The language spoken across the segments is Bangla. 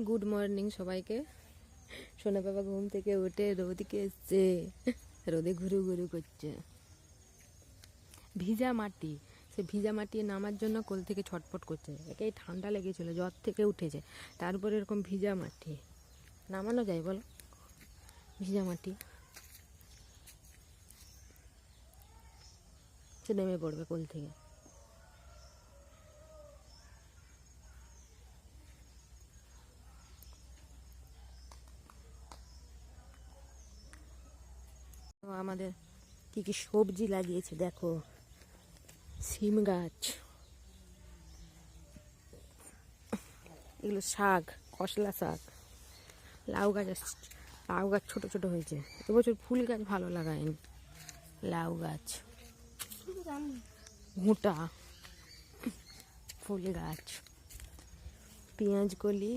গুড মর্নিং সবাইকে। সোনা বাবা ঘুম থেকে উঠে রোদকে এসছে, রোদে ঘুরু ঘুরু করছে। ভিজা মাটি, সে ভিজা মাটি নামার জন্য কোল থেকে ছটফট করছে। একেই ঠান্ডা লেগেছিল, জ্বর থেকে উঠেছে, তারপরে এরকম ভিজা মাটি নামানো যায় বলো? ভিজা মাটি সে নেমে পড়বে কোল থেকে। আমাদের কি কি সবজি লাগিয়েছে দেখো। সিম গাছ, এগুলো শাক, খসলা শাক, লাউ গাছ আসছে। লাউ গাছ ছোট ছোট হয়েছে এবছর। ফুল গাছ ভালো লাগায়নি। লাউ গাছ, ঘুঁটা, ফুল গাছ, পেঁয়াজ কলি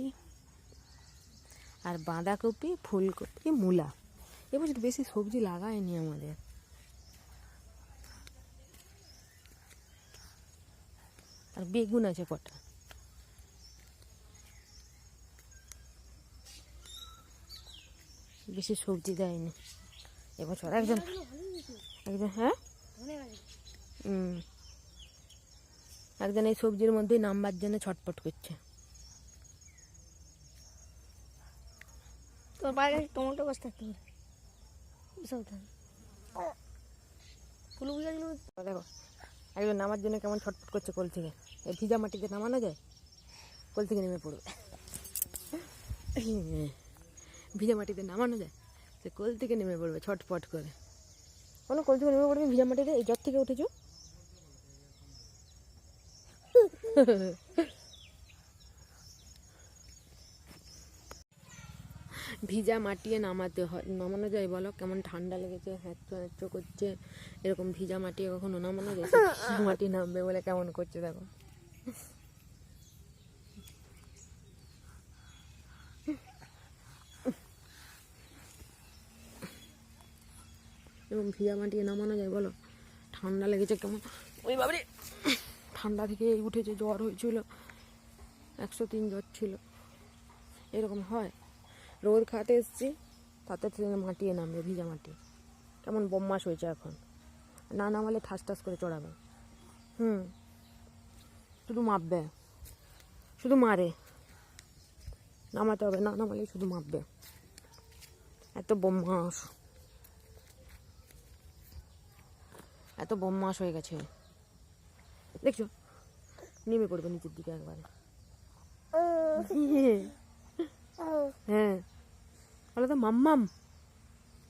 আর বাঁধাকপি, ফুলকপি, মূলা। এবছর বেশি সবজি লাগায়নি আমাদের। আর বেগুন আছে কটা। বেশি সবজি দেয়নি এবছর। একজন হ্যাঁ একজন এই সবজির মধ্যেই নামবার জন্য ছটপট করছে। তোর বাইরে টমেটো গাছ থাকতে পারে। দেখো একজন নামার জন্য কেমন ছটপট করছে কোল থেকে। এই ভিজা মাটিতে নামানো যায়? কোল থেকে নেমে পড়বে। ভিজা মাটিতে নামানো যায়? সে কোল থেকে নেমে পড়বে ছটপট করে। কোনো কোল থেকে নেমে পড়বে ভিজা মাটিতে। এই জ্বর থেকে উঠেছো? ভিজা মাটিয়ে নামাতে হয়, নামানো যায় বলো? কেমন ঠান্ডা লেগেছে, হ্যাঁচো হ্যাঁচো করছে। এরকম ভিজা মাটিয়ে কখনো নামানো যায়? মাটি নামবে বলে কেমন করছে দেখো। এরকম ভিজা মাটিয়ে নামানো যায় বলো? ঠান্ডা লেগেছে কেমন। ওই বাবারে, ঠান্ডা থেকে উঠেছে, জ্বর হয়েছিল, 103 জ্বর ছিল। এরকম হয়? রোদ খাতে এসছি, তাতে মাটিয়ে নামবে ভিজা মাটি। কেমন বদমাশ হয়েছে এখন। না নামালে ঠাস ঠাস করে চড়াবে। শুধু মাপবে, শুধু মারে। নামাতে হবে না, নামালে শুধু মাপবে। এত বদমাশ, এত বদমাশ হয়ে গেছে দেখছো। নেমে পড়বে নিচের দিকে একবারে। হ্যাঁ বলো তো মাম্মাম।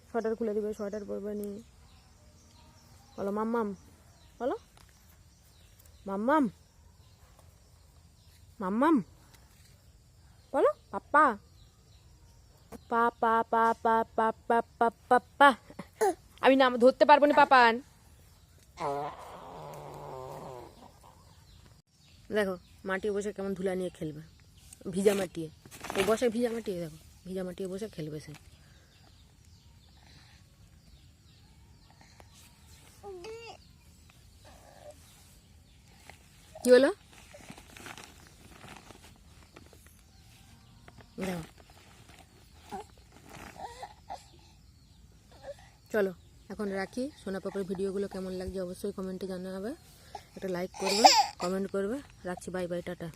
সোয়েটার খুলে দিবে, সোয়েটার পরবে নি। বলো মাম্মাম, বলো মাম্মাম, মাম্মাম, বলো পাপ্পা, পা পা পা পা পা পা পা পা পা। আমি নাম ধরতে পারবো না পাপান। দেখো মাটিয়ে বসে কেমন ধুলা নিয়ে খেলবে। ভিজা মাটিয়ে ও বসে, ভিজা মাটিয়ে দেখো, ভিজা মাটিয়ে বসে খেলবে সে। কি হলো দেখো। চলো এখন রাখি। সোনা পাপার ভিডিওগুলো কেমন লাগছে অবশ্যই কমেন্টে জানাবে। একটা লাইক করবে, কমেন্ট করবে। রাখছি, বাই বাই, টাটা।